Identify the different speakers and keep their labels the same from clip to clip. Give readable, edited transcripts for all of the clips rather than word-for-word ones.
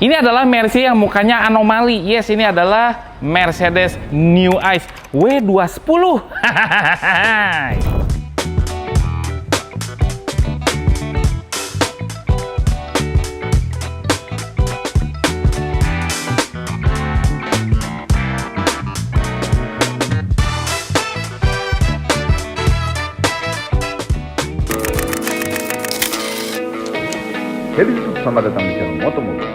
Speaker 1: Ini adalah Mercy yang mukanya anomali. Yes, ini adalah Mercedes New Ice W210.
Speaker 2: Halo YouTube, selamat datang di channel Motomobil.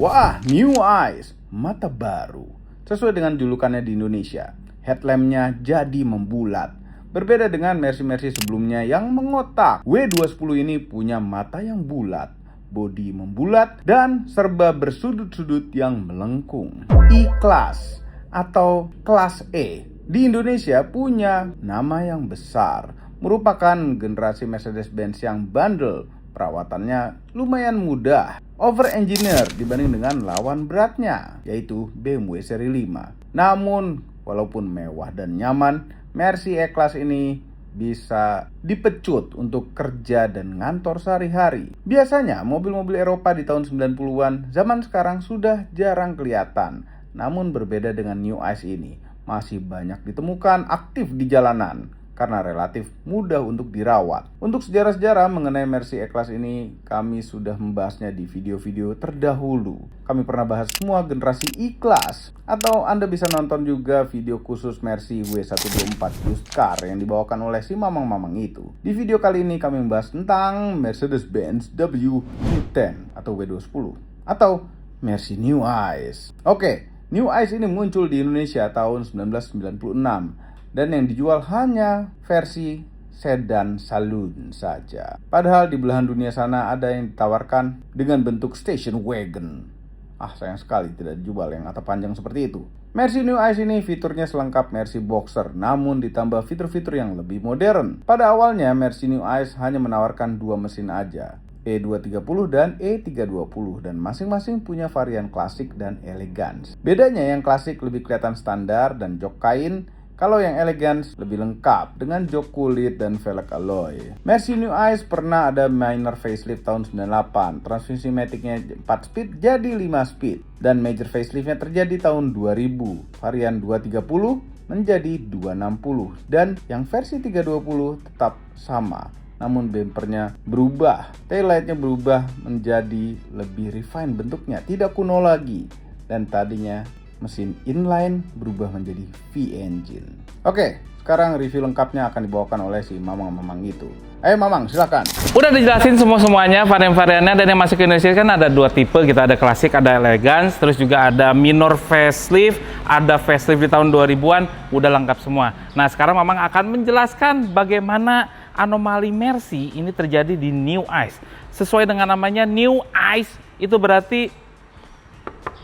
Speaker 2: Wah, New Ice, mata baru. Sesuai dengan julukannya di Indonesia, headlampnya jadi membulat. Berbeda dengan Mercy-Mercy sebelumnya yang mengotak, W210 ini punya mata yang bulat, bodi membulat, dan serba bersudut-sudut yang melengkung. E-Class atau kelas E di Indonesia punya nama yang besar. Merupakan generasi Mercedes-Benz yang bandel, perawatannya lumayan mudah, over-engineer dibanding dengan lawan beratnya, yaitu BMW seri 5. Namun, walaupun mewah dan nyaman, Mercy E-Class ini bisa dipecut untuk kerja dan ngantor sehari-hari. Biasanya mobil-mobil Eropa di tahun 90-an zaman sekarang sudah jarang kelihatan. Namun berbeda dengan New Ice ini, masih banyak ditemukan aktif di jalanan karena relatif mudah untuk dirawat. Untuk sejarah-sejarah mengenai Mercy E-Class ini, kami sudah membahasnya di video-video terdahulu. Kami pernah bahas semua generasi E-Class, atau Anda bisa nonton juga video khusus Mercy W124 Used Car yang dibawakan oleh si mamang-mamang itu. Di video kali ini kami membahas tentang Mercedes-Benz W10 atau W210 atau Mercy New Ice. Oke, New Ice ini muncul di Indonesia tahun 1996 dan yang dijual hanya versi sedan saloon saja. Padahal di belahan dunia sana ada yang ditawarkan dengan bentuk station wagon. Sayang sekali tidak dijual yang atap panjang seperti itu. Mercy New Ice ini fiturnya selengkap Mercy Boxer, namun ditambah fitur-fitur yang lebih modern. Pada awalnya Mercy New Ice hanya menawarkan dua mesin aja, E230 dan E320, dan masing-masing punya varian klasik dan elegans. Bedanya yang klasik lebih kelihatan standar dan jok kain, kalau yang elegans lebih lengkap dengan jok kulit dan velg alloy. Mercy New Ice pernah ada minor facelift tahun 98. Transmisi maticnya 4 speed jadi 5 speed. Dan major faceliftnya terjadi tahun 2000. Varian 230 menjadi 260. Dan yang versi 320 tetap sama, namun bumpernya berubah. Taillightnya berubah menjadi lebih refine bentuknya, tidak kuno lagi. Dan tadinya mesin inline berubah menjadi V-engine. Oke, sekarang review lengkapnya akan dibawakan oleh si mamang-mamang itu. Ayo Mamang, silakan.
Speaker 1: Udah dijelasin semuanya varian-variannya, dan yang masuk ke Indonesia kan ada dua tipe. Kita ada klasik, ada elegans, terus juga ada minor facelift, ada facelift di tahun 2000-an, udah lengkap semua. Nah, sekarang Mamang akan menjelaskan bagaimana anomali Mercy ini terjadi di New Ice. Sesuai dengan namanya New Ice, itu berarti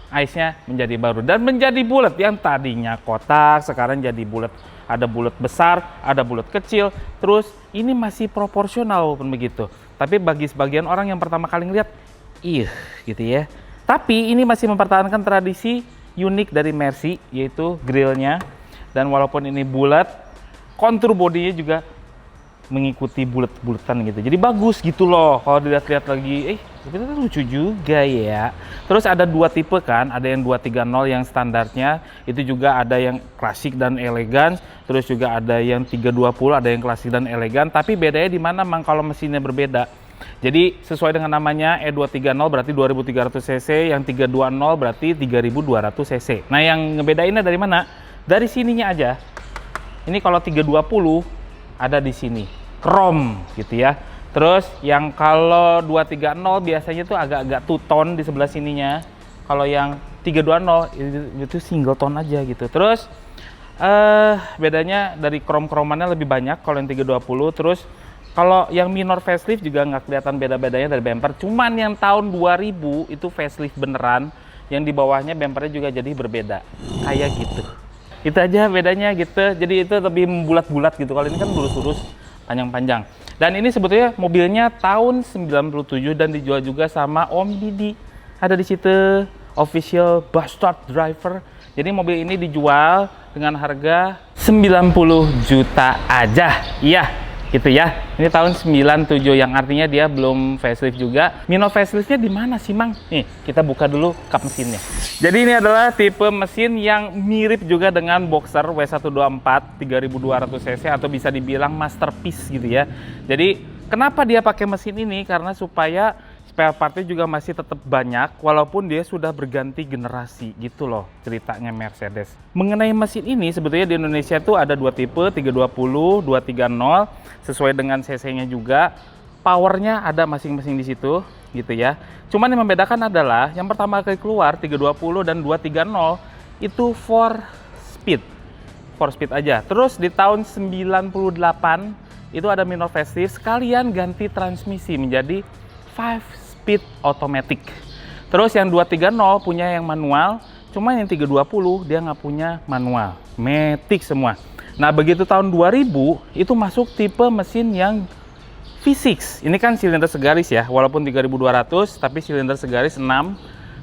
Speaker 1: ice-nya menjadi baru dan menjadi bulat. Yang tadinya kotak sekarang jadi bulat. Ada bulat besar, ada bulat kecil. Terus ini masih proporsional walaupun begitu. Tapi bagi sebagian orang yang pertama kali ngeliat, gitu ya. Tapi ini masih mempertahankan tradisi unik dari Mercy, yaitu grillnya. Dan walaupun ini bulat, kontur bodinya juga mengikuti bulat-bulatan gitu. Jadi bagus gitu loh. Kalau dilihat-lihat lagi, sebenarnya lucu juga ya. Terus ada dua tipe kan, ada yang 230 yang standarnya, itu juga ada yang klasik dan elegan. Terus juga ada yang 320, ada yang klasik dan elegan. Tapi bedanya di mana Mang kalau mesinnya berbeda. Jadi sesuai dengan namanya E230 berarti 2300 cc, yang 320 berarti 3200 cc. Nah, yang ngebedainnya dari mana? Dari sininya aja. Ini kalau 320 ada di sini, chrome gitu ya. Terus yang kalau 230 biasanya tuh agak-agak two tone di sebelah sininya. Kalau yang 320 itu single tone aja gitu. Terus bedanya dari chrome-chromannya lebih banyak kalau yang 320. Terus kalau yang minor facelift juga nggak kelihatan beda-bedanya dari bumper. Cuman yang tahun 2000 itu facelift beneran, yang di bawahnya bumpernya juga jadi berbeda. Kayak gitu. Itu aja bedanya gitu. Jadi itu lebih bulat-bulat gitu. Kalau ini kan lurus-lurus, panjang-panjang. Dan ini sebetulnya mobilnya tahun 97 dan dijual juga sama Om Didi. Ada di situ. official bastard driver. Jadi mobil ini dijual dengan harga 90 juta aja. Iya, gitu ya. Ini tahun 97 yang artinya dia belum facelift juga. Mino faceliftnya di mana sih, Mang? Nih, kita buka dulu kap mesinnya. Jadi ini adalah tipe mesin yang mirip juga dengan Boxer W124 3200 cc atau bisa dibilang masterpiece gitu ya. Jadi kenapa dia pakai mesin ini? Karena supaya spare partnya juga masih tetap banyak walaupun dia sudah berganti generasi gitu loh ceritanya Mercedes. Mengenai mesin ini sebetulnya di Indonesia itu ada dua tipe, 320, 230 sesuai dengan cc-nya juga. Powernya ada masing-masing di situ gitu ya. Cuman yang membedakan adalah yang pertama kali keluar 320 dan 230 itu 4 speed aja. Terus di tahun 98 itu ada minor facelift sekalian ganti transmisi menjadi 5 speed automatic. Terus yang 230 punya yang manual, cuma yang 320 dia nggak punya manual, matic semua. Nah begitu tahun 2000 itu masuk tipe mesin yang V6. Ini kan silinder segaris ya, walaupun 3200 tapi silinder segaris 6.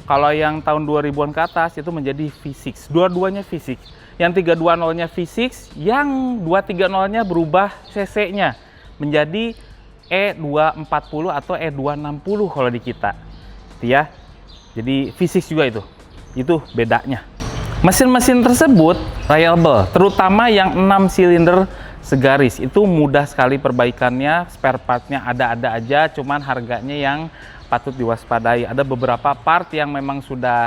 Speaker 1: Kalau yang tahun 2000-an ke atas itu menjadi V6. Dua-duanya V6. Yang 320-nya V6, yang 230-nya berubah cc-nya menjadi E240 atau E260 kalau di kita. Gitu ya. Jadi V6 juga itu. Itu bedanya. Mesin-mesin tersebut reliable, terutama yang 6 silinder segaris. Itu mudah sekali perbaikannya, spare partnya ada-ada aja, cuman harganya yang patut diwaspadai. Ada beberapa part yang memang sudah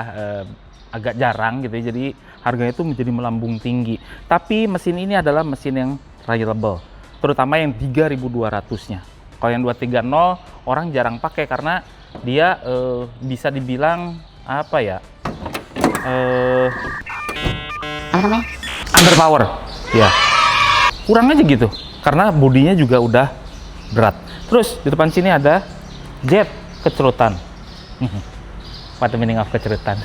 Speaker 1: agak jarang gitu ya, jadi harganya itu menjadi melambung tinggi. Tapi mesin ini adalah mesin yang reliable, terutama yang 3200-nya. Kalau yang 230 orang jarang pakai karena dia bisa dibilang apa ya?
Speaker 3: Apa namanya?
Speaker 1: Underpower. Ya. Kurang aja gitu. Karena bodinya juga udah berat. Terus di depan sini ada jet kecerutan. What the meaning of kecerutan?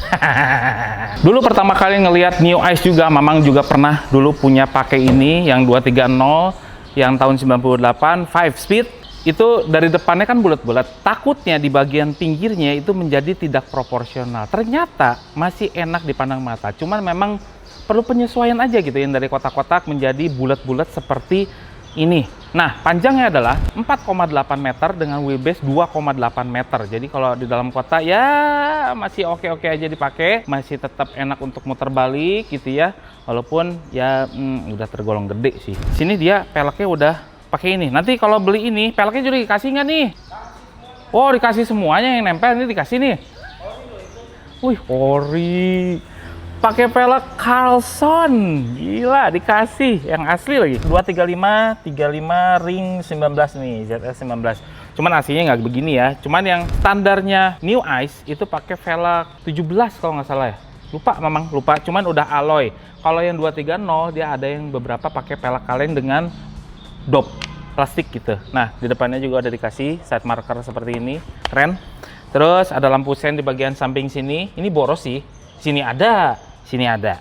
Speaker 1: Dulu pertama kali ngelihat New Ice juga, Mamang juga pernah dulu punya pakai ini yang 230 yang tahun 98 5 speed. Itu dari depannya kan bulat-bulat, takutnya di bagian pinggirnya itu menjadi tidak proporsional. Ternyata masih enak dipandang mata, cuman memang perlu penyesuaian aja gitu, yang dari kotak-kotak menjadi bulat-bulat seperti ini. Nah, panjangnya adalah 4,8 meter dengan wheelbase 2,8 meter. Jadi kalau di dalam kota ya masih oke-oke aja dipakai, masih tetap enak untuk muter balik gitu ya. Walaupun ya udah tergolong gede sih. Sini dia peleknya udah pakai ini. Nanti kalau beli ini, peleknya juga dikasih nggak nih? Oh, dikasih semuanya yang nempel ini dikasih nih. Wih, ori. Pakai pelek Carlson. Gila, dikasih yang asli lagi. 235 35 ring 19 nih, ZS 19. Cuman aslinya nggak begini ya. Cuman yang standarnya New Ice itu pakai velg 17 kalau nggak salah ya. Lupa memang, lupa. Cuman udah alloy. Kalau yang 230 dia ada yang beberapa pakai pelek kaleng dengan dop plastik gitu. Nah, di depannya juga ada dikasih side marker seperti ini, keren. Terus ada lampu sen di bagian samping sini. Ini boros sih. Sini ada, sini ada.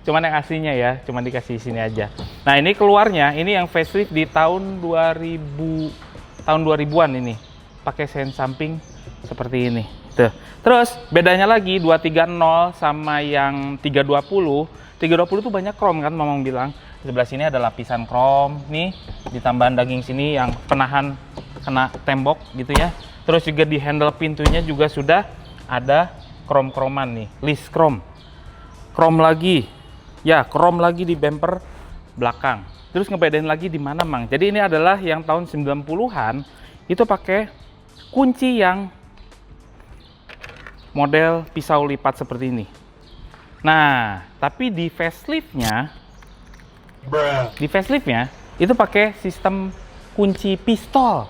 Speaker 1: Cuman yang aslinya ya, cuman dikasih sini aja. Nah, ini keluarnya, ini yang facelift di tahun 2000-an ini. Pakai sen samping seperti ini. Tuh. Terus bedanya lagi 230 sama yang 320. 320 itu banyak chrome kan Mamang bilang. Sebelah sini ada lapisan chrome nih, ditambahan daging sini yang penahan kena tembok gitu ya. Terus juga di handle pintunya juga sudah ada chrome-chroman nih, list chrome. Chrome lagi. Ya, chrome lagi di bumper belakang. Terus ngebedain lagi di mana, Mang? Jadi ini adalah yang tahun 90-an itu pakai kunci yang model pisau lipat seperti ini. Nah, tapi di faceliftnya itu pakai sistem kunci pistol.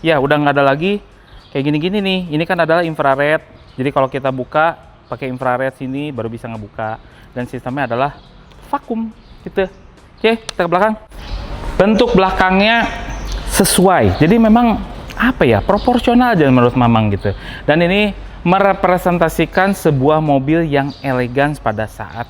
Speaker 1: Ya, udah nggak ada lagi kayak gini-gini nih. Ini kan adalah infrared. Jadi kalau kita buka pakai infrared sini baru bisa ngebuka. Dan sistemnya adalah vakum gitu. Oke, kita ke belakang. Bentuk belakangnya sesuai. Jadi memang apa ya? Proporsional aja menurut Mamang gitu. Dan ini merepresentasikan sebuah mobil yang elegan pada saat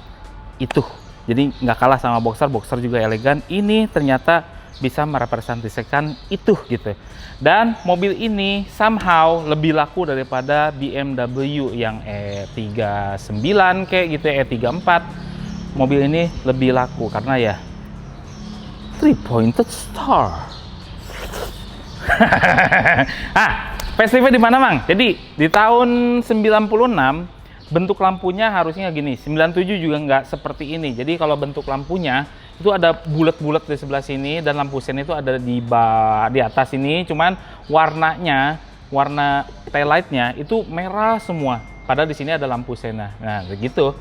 Speaker 1: itu. Jadi nggak kalah sama Boxer, Boxer juga elegan. Ini ternyata bisa merepresentasikan itu gitu. Dan mobil ini somehow lebih laku daripada BMW yang E39 kayak gitu, E34. Mobil ini lebih laku karena ya 3-pointed star. Faceliftnya di mana, Mang? Jadi di tahun 96 bentuk lampunya harusnya gini. 97 juga nggak seperti ini. Jadi kalau bentuk lampunya itu ada bulat-bulat di sebelah sini dan lampu sen itu ada di atas ini. Cuman warnanya, warna taillightnya itu merah semua. Padahal di sini ada lampu sena. Nah, begitu.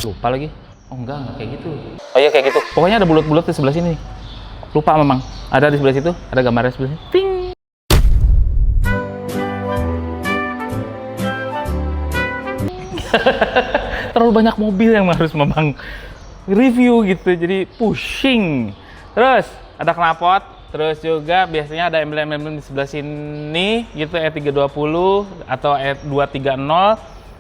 Speaker 1: Lupa lagi. Oh enggak kayak gitu. Oh iya kayak gitu. Pokoknya ada bulat-bulat di sebelah sini. Lupa memang. Ada di sebelah situ, ada gambarnya sebelah sini. Ping. Terlalu banyak mobil yang harus memang review gitu, jadi pusing. Terus ada knalpot, terus juga biasanya ada emblem-emblem di sebelah sini gitu, E320 atau E230.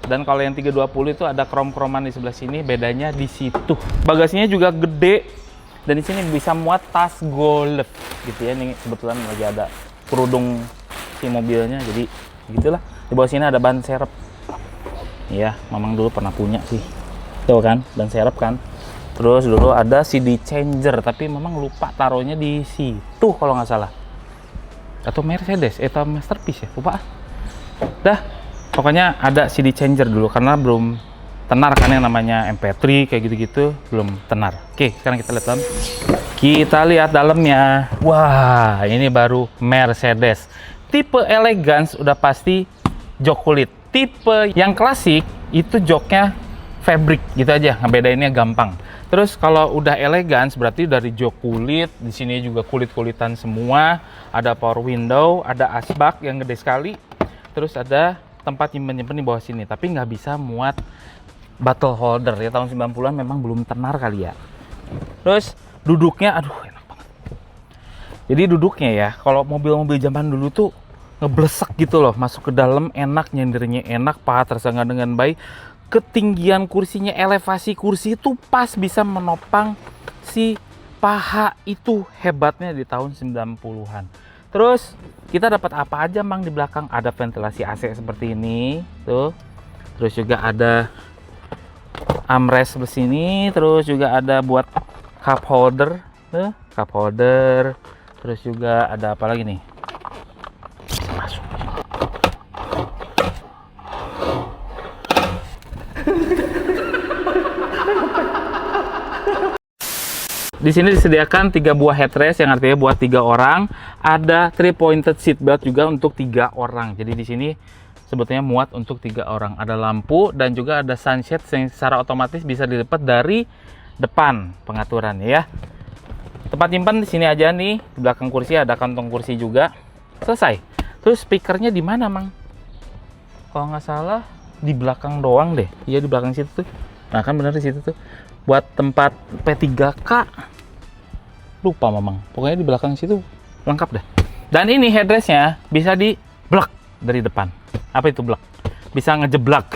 Speaker 1: Dan kalau yang 320 itu ada krom-kroman di sebelah sini, bedanya di situ. Bagasinya juga gede dan di sini bisa muat tas golf gitu ya. Ini kebetulan lagi ada kerudung si mobilnya, jadi gitulah. Di bawah sini ada ban serep. Iya, Mamang dulu pernah punya sih. Tuh kan, ban serep kan. Terus dulu ada CD changer, tapi Mamang lupa taruhnya di situ kalau nggak salah. Atau Mercedes, atau Masterpiece ya, lupa. Dah, pokoknya ada CD changer dulu karena belum tenar kan yang namanya MP3 kayak gitu-gitu, belum tenar. Oke, sekarang kita lihat dalam. Kita lihat dalamnya. Wah, ini baru Mercedes. Tipe elegance udah pasti jok kulit. Tipe yang klasik itu joknya fabric gitu aja, ngebedainnya gampang. Terus kalau udah elegance berarti dari jok kulit, di sini juga kulit-kulitan semua, ada power window, ada asbak yang gede sekali. Terus ada tempat nyimpen-nyimpen di bawah sini, tapi nggak bisa muat bottle holder ya, tahun 90-an memang belum tenar kali ya. Terus duduknya aduh enak banget. Jadi duduknya ya, kalau mobil-mobil zaman dulu tuh ngeblesek gitu loh, masuk ke dalam enak, nyendirnya enak, paha tersengat dengan baik. Ketinggian kursinya, elevasi kursi itu pas bisa menopang si paha, itu hebatnya di tahun 90-an. Terus kita dapat apa aja, Mang, di belakang? Ada ventilasi AC seperti ini tuh. Terus juga ada armrest di sini, terus juga ada buat cup holder tuh, cup holder. Terus juga ada apa lagi nih? Masuk. Di sini disediakan 3 buah headrest yang artinya buat 3 orang. Ada 3-pointed seat belt juga untuk 3 orang. Jadi di sini sebetulnya muat untuk 3 orang. Ada lampu dan juga ada sunshade yang secara otomatis bisa dilipat dari depan pengaturan ya. Tempat nyimpan di sini aja nih. Di belakang kursi ada kantong kursi juga. Selesai. Terus speakernya di mana, Mang? Kalau nggak salah di belakang doang deh. Iya, di belakang situ tuh. Nah, kan bener di situ tuh. Buat tempat P3K. Lupa Mamang. Pokoknya di belakang situ lengkap deh. Dan ini headrestnya bisa di blok dari depan. Apa itu blok? Bisa ngejeblak.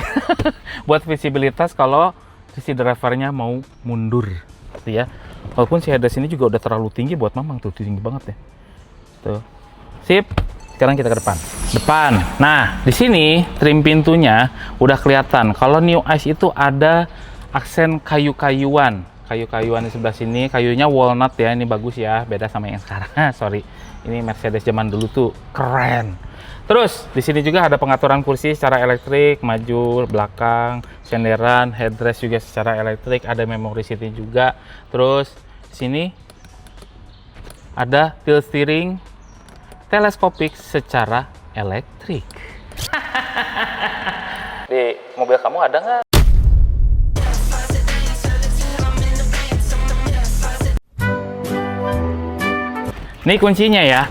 Speaker 1: Buat visibilitas kalau si drivernya mau mundur. Gitu ya. Walaupun si headrest ini juga udah terlalu tinggi buat Mamang tuh. Tinggi banget ya. Tuh. Sip. Sekarang kita ke depan. Depan. Nah, di sini trim pintunya udah kelihatan. Kalau New Ice itu ada aksen kayu-kayuan. Kayu-kayuan di sebelah sini. Kayunya walnut ya. Ini bagus ya. Beda sama yang sekarang. Sorry. Ini Mercedes zaman dulu tuh keren. Terus di sini juga ada pengaturan kursi secara elektrik, maju, belakang, senderan, headrest juga secara elektrik, ada memory seatnya juga. Terus di sini ada tilt steering teleskopik secara elektrik. Di mobil kamu ada nggak? Ini kuncinya ya.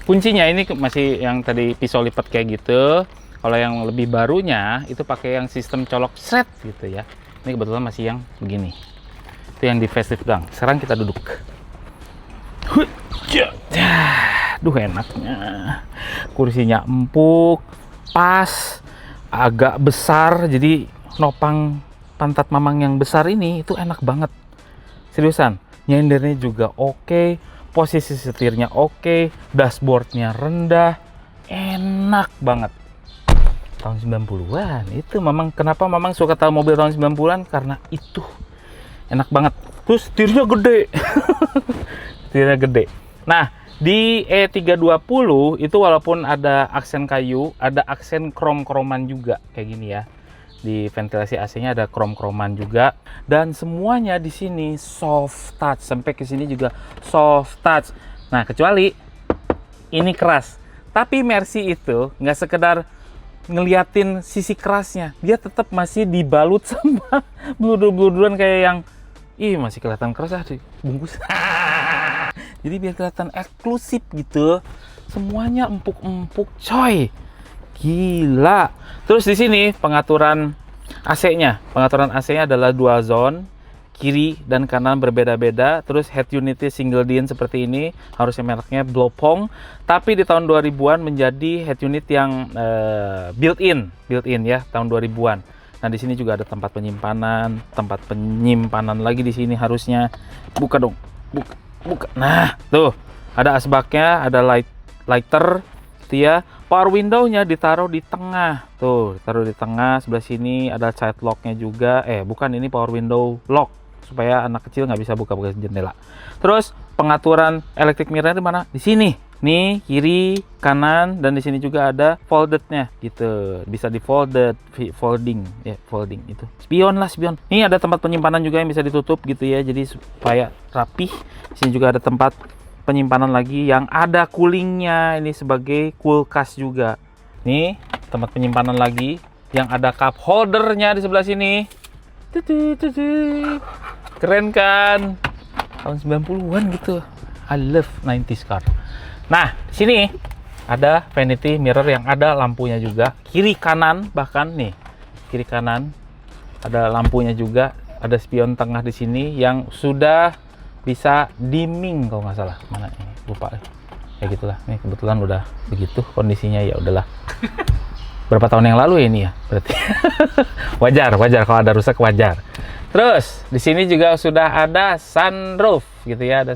Speaker 1: Kuncinya ini masih yang tadi pisau lipat kayak gitu. Kalau yang lebih barunya itu pakai yang sistem colok sret gitu ya. Ini kebetulan masih yang begini. Itu yang di facelift doang. Sekarang kita duduk. Duh enaknya. Kursinya empuk, pas, agak besar. Jadi nopang pantat Mamang yang besar ini itu enak banget. Seriusan. nyendernya juga oke, posisi setirnya oke, dashboardnya rendah, enak banget. Tahun 90-an itu memang kenapa memang suka tahu mobil tahun 90-an karena itu enak banget. Terus setirnya gede. Setirnya gede. Nah, di E320 itu walaupun ada aksen kayu, ada aksen krom-kroman juga kayak gini ya. Di ventilasi AC-nya ada krom-kroman juga, dan semuanya di sini soft touch, sampai ke sini juga soft touch. Nah, kecuali ini keras. Tapi Mercy itu nggak sekedar ngeliatin sisi kerasnya, dia tetap masih dibalut sama bludur-bluduran kayak yang masih kelihatan keras dibungkus. Jadi biar kelihatan eksklusif gitu. Semuanya empuk-empuk, coy. Gila. Terus di sini pengaturan AC-nya. Pengaturan AC-nya adalah dual zone, kiri dan kanan berbeda-beda. Terus head unitnya single din seperti ini. Harusnya mereknya Blopong. Tapi di tahun 2000-an menjadi head unit yang built-in ya, tahun 2000-an. Nah, di sini juga ada tempat penyimpanan lagi di sini harusnya. Buka dong. Buka. Nah, tuh. Ada asbaknya, ada lighter gitu ya. Power window-nya ditaruh di tengah. Tuh, ditaruh di tengah. Sebelah sini ada side lock-nya juga. Bukan, ini power window lock supaya anak kecil nggak bisa buka jendela. Terus pengaturan electric mirror di mana? Di sini. Nih, kiri, kanan, dan di sini juga ada folded-nya gitu. Bisa di folding itu. Spion. Nih ada tempat penyimpanan juga yang bisa ditutup gitu ya. Jadi supaya rapih. Di sini juga ada tempat penyimpanan lagi yang ada coolingnya, ini sebagai kulkas juga. Nih tempat penyimpanan lagi yang ada cup holdernya di sebelah sini. Keren kan, tahun 90-an gitu. I love 90s car. Nah, di sini ada vanity mirror yang ada lampunya juga, kiri kanan, bahkan nih kiri kanan ada lampunya juga. Ada spion tengah di sini yang sudah bisa dimming kalau nggak salah. Mana ini, lupa ya gitulah. Nih kebetulan udah begitu kondisinya, ya udahlah. Berapa tahun yang lalu ya ini ya berarti. wajar kalau ada rusak, wajar. Terus di sini juga sudah ada sunroof gitu ya, ada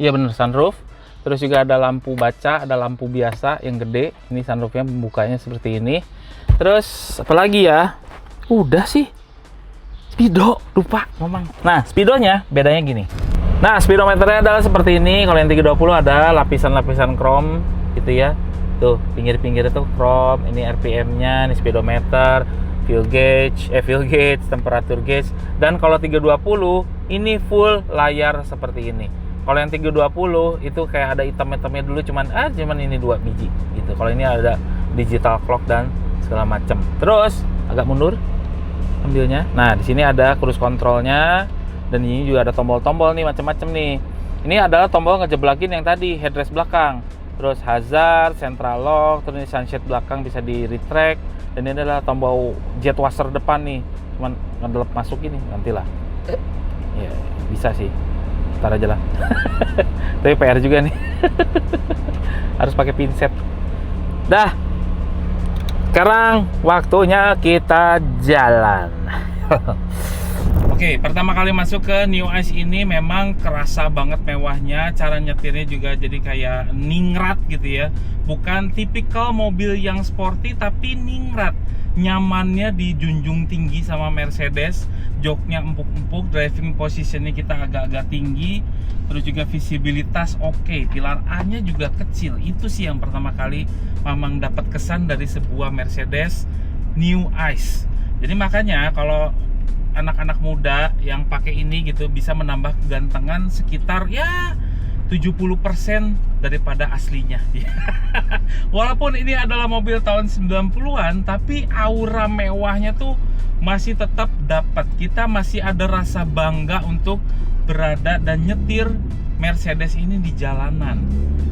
Speaker 1: iya bener, sunroof. Terus juga ada lampu baca, ada lampu biasa yang gede. Ini sunroofnya pembukanya seperti ini. Terus apalagi ya, udah sih. Speedo, lupa ngomong. Nah, speedonya bedanya gini. Nah, speedometernya adalah seperti ini. Kalau yang 320 ada lapisan-lapisan krom gitu ya. Tuh, pinggir-pinggir itu krom. Ini RPM-nya, ini speedometer, fuel gauge, temperature gauge. Dan kalau 320 ini full layar seperti ini. Kalau yang 320 itu kayak ada hitam-hitamnya dulu, cuman ini 2 biji gitu. Kalau ini ada digital clock dan segala macam. Terus agak mundur ambilnya. Nah, di sini ada cruise controlnya, dan ini juga ada tombol-tombol nih macam-macam nih. Ini adalah tombol ngejeblakin yang tadi headrest belakang. Terus hazard, central lock, terus ini sunshade belakang bisa di retract, dan ini adalah tombol jet washer depan nih. Cuman ngedelep masuk ini nantilah. Ya, bisa sih. Ntar aja lah. Tapi PR juga nih. Harus pakai pinset. Dah. Sekarang waktunya kita jalan. Oke, pertama kali masuk ke New Ice ini memang kerasa banget mewahnya. Cara nyetirnya juga jadi kayak ningrat gitu ya. Bukan tipikal mobil yang sporty, tapi ningrat. Nyamannya dijunjung tinggi sama Mercedes. Joknya empuk-empuk, driving positionnya kita agak-agak tinggi. Terus juga visibilitas oke. Pilar A-nya juga kecil. Itu sih yang pertama kali memang dapat kesan dari sebuah Mercedes New Ice. Jadi makanya kalau anak-anak muda yang pakai ini gitu bisa menambah kegantengan sekitar ya 70% daripada aslinya. Walaupun ini adalah mobil tahun 90-an, tapi aura mewahnya tuh masih tetap dapat. Kita masih ada rasa bangga untuk berada dan nyetir Mercedes ini di jalanan.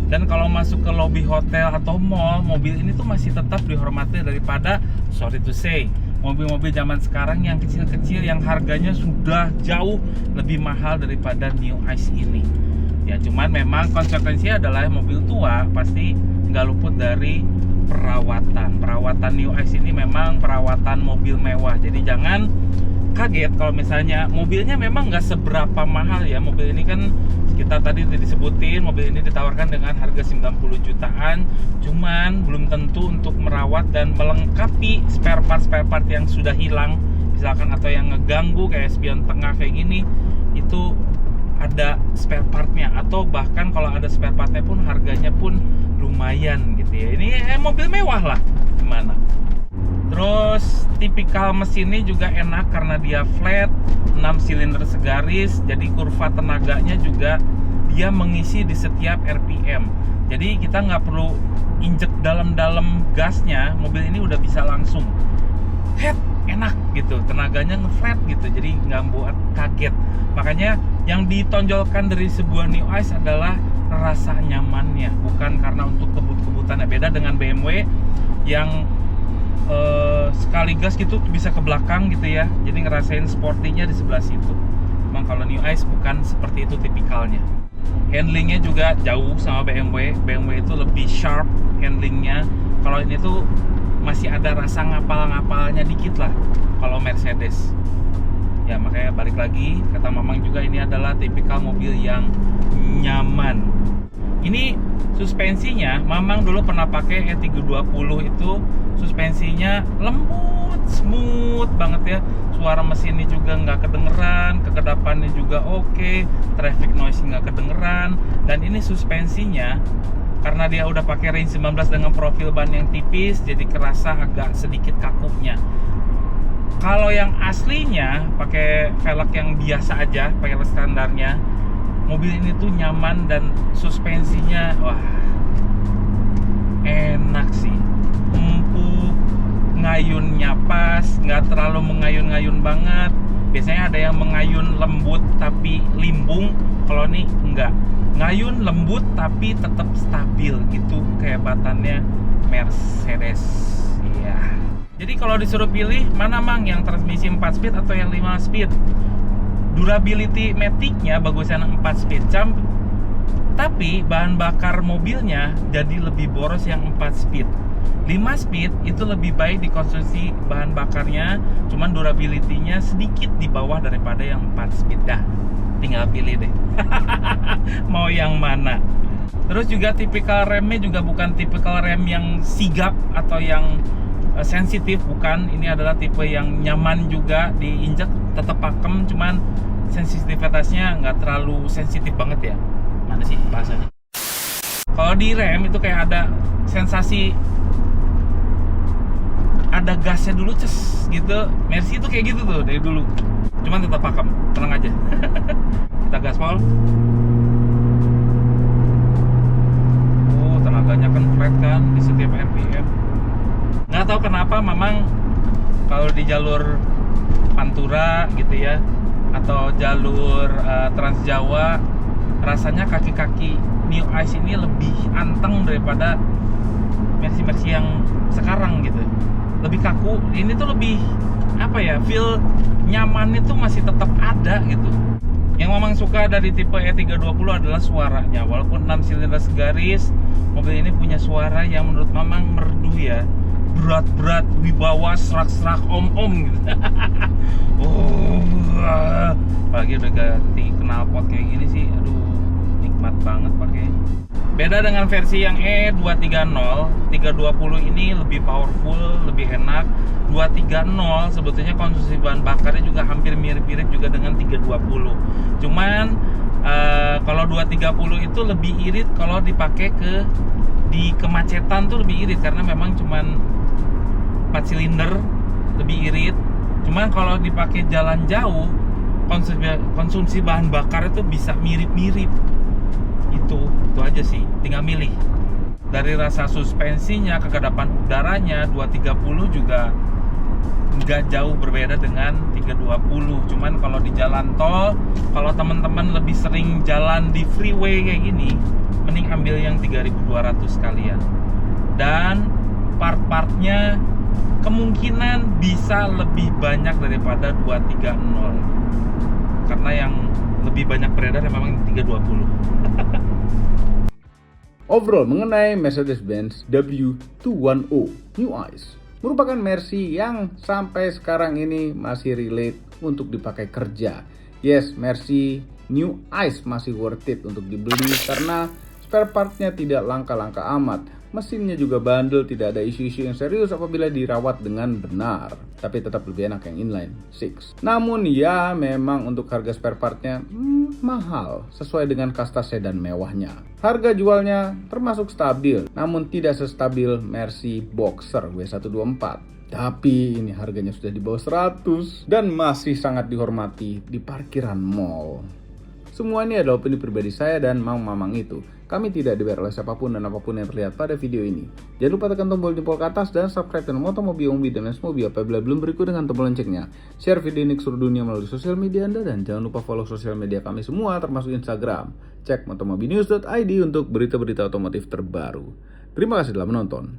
Speaker 1: Dan kalau masuk ke lobi hotel atau mall, mobil ini tuh masih tetap dihormati daripada, sorry to say, mobil-mobil zaman sekarang yang kecil-kecil yang harganya sudah jauh lebih mahal daripada New Ice ini. Ya cuman memang konsekuensinya adalah mobil tua pasti nggak luput dari perawatan. Perawatan New Ice ini memang perawatan mobil mewah. Jadi jangan kaget kalau misalnya mobilnya memang nggak seberapa mahal ya. Mobil ini kan kita tadi disebutin, mobil ini ditawarkan dengan harga 90 jutaan, cuman belum tentu untuk merawat dan melengkapi spare part yang sudah hilang misalkan, atau yang ngeganggu kayak spion tengah kayak gini, itu ada spare partnya, atau bahkan kalau ada spare partnya pun harganya pun lumayan gitu ya. Ini mobil mewah lah gimana. Terus tipikal mesinnya juga enak karena dia flat, 6 silinder segaris, jadi kurva tenaganya juga dia mengisi di setiap RPM. Jadi kita nggak perlu injek dalam-dalam gasnya, mobil ini udah bisa langsung enak gitu, tenaganya nge-flat gitu, jadi nggak buat kaget. Makanya yang ditonjolkan dari sebuah New Ice adalah rasa nyamannya, bukan karena untuk kebut-kebutannya. Beda dengan BMW yang sekali gas gitu bisa ke belakang gitu ya, jadi ngerasain sportinya di sebelah situ. Emang kalau New Ice bukan seperti itu tipikalnya. Handlingnya juga jauh sama BMW itu lebih sharp handlingnya. Kalau ini tuh masih ada rasa ngapal-ngapalnya dikit lah kalau Mercedes ya. Makanya balik lagi, kata Mamang juga, ini adalah tipikal mobil yang nyaman. Ini suspensinya, Mamang dulu pernah pakai E320 itu, suspensinya lembut, smooth banget ya. Suara mesinnya juga nggak kedengeran, kekedapannya juga oke, traffic noise nggak kedengeran. Dan ini suspensinya karena dia udah pakai range 19 dengan profil ban yang tipis, jadi kerasa agak sedikit kakunya. Kalau yang aslinya pakai velg yang biasa aja, pakai velg standarnya, mobil ini tuh nyaman dan suspensinya wah enak sih, empuk, ngayunnya pas, nggak terlalu mengayun-ngayun banget. Biasanya ada yang mengayun lembut tapi limbung, kalau ini enggak, ngayun lembut tapi tetap stabil gitu kehebatannya Mercedes. Iya. Jadi kalau disuruh pilih mana Mang, yang transmisi 4 speed atau yang 5 speed? Durability metiknya bagusnya 4 speed, tapi bahan bakar mobilnya jadi lebih boros yang 4 speed. 5 speed itu lebih baik dikonsumsi bahan bakarnya, cuman durability-nya sedikit di bawah daripada yang 4 speed. Dah, tinggal pilih deh mau yang mana. Terus juga tipikal remnya juga bukan tipikal rem yang sigap atau yang sensitif, bukan. Ini adalah tipe yang nyaman juga, diinjak tetap pakem, cuman sensitivitasnya nggak terlalu sensitif banget ya. Mana sih bahasanya? Kalau di rem itu kayak ada sensasi, ada gasnya dulu ces gitu. Mercy itu kayak gitu tuh dari dulu, cuman tetap pakem, tenang aja. Kita gaspol. Tenaganya kan flat kan di setiap RPM. Nggak tahu kenapa Mamang kalau di jalur Pantura gitu ya, atau jalur Trans Jawa, rasanya kaki-kaki New Ice ini lebih anteng daripada Mercy yang sekarang gitu. Lebih kaku, ini tuh lebih apa ya, feel nyaman itu masih tetap ada gitu. Yang Mamang suka dari tipe E320 adalah suaranya. Walaupun 6 silinder segaris, mobil ini punya suara yang menurut Mamang merdu ya, berat-berat, wibawa, serak-serak, om-om gitu. Apalagi udah ganti knalpot kayak gini sih, aduh nikmat banget pakai. Beda dengan versi yang E230, 320 ini lebih powerful, lebih enak. 230 sebetulnya konsumsi bahan bakarnya juga hampir mirip-mirip juga dengan 320. Cuman kalau 230 itu lebih irit kalau dipakai di kemacetan tuh lebih irit, karena memang cuman 4 silinder, lebih irit. Cuman kalau dipakai jalan jauh, konsumsi bahan bakar itu bisa mirip-mirip. Itu aja sih, tinggal milih. Dari rasa suspensinya, kekedapan udaranya, 230 juga nggak jauh berbeda dengan 320. Cuman kalau di jalan tol, kalau teman-teman lebih sering jalan di freeway kayak gini, mending ambil yang 3200 sekalian. Dan part-partnya kemungkinan bisa lebih banyak daripada 230, karena yang lebih banyak beredar memang 320.
Speaker 2: Overall mengenai Mercedes-Benz W210 New Ice, merupakan Mercy yang sampai sekarang ini masih relate untuk dipakai kerja. Yes, Mercy New Ice masih worth it untuk dibeli karena spare partnya tidak langka-langka amat. Mesinnya juga bandel, tidak ada isu-isu yang serius apabila dirawat dengan benar. Tapi tetap lebih enak yang inline 6. Namun ya memang untuk harga spare partnya mahal sesuai dengan kasta sedan mewahnya. Harga jualnya termasuk stabil, namun tidak sestabil Mercy Boxer W124. Tapi ini harganya sudah di bawah 100 dan masih sangat dihormati di parkiran mall. Semua ini adalah opini pribadi saya dan Mang Mamang itu. Kami tidak dibayar oleh siapapun dan apapun yang terlihat pada video ini. Jangan lupa tekan tombol jempol ke atas dan subscribe channel Motomobi Ongbi dan Lesmobi apabila belum berikut dengan tombol loncengnya. Share video ini ke seluruh dunia melalui sosial media Anda dan jangan lupa follow sosial media kami semua termasuk Instagram. Cek motomobinews.id untuk berita-berita otomotif terbaru. Terima kasih telah menonton.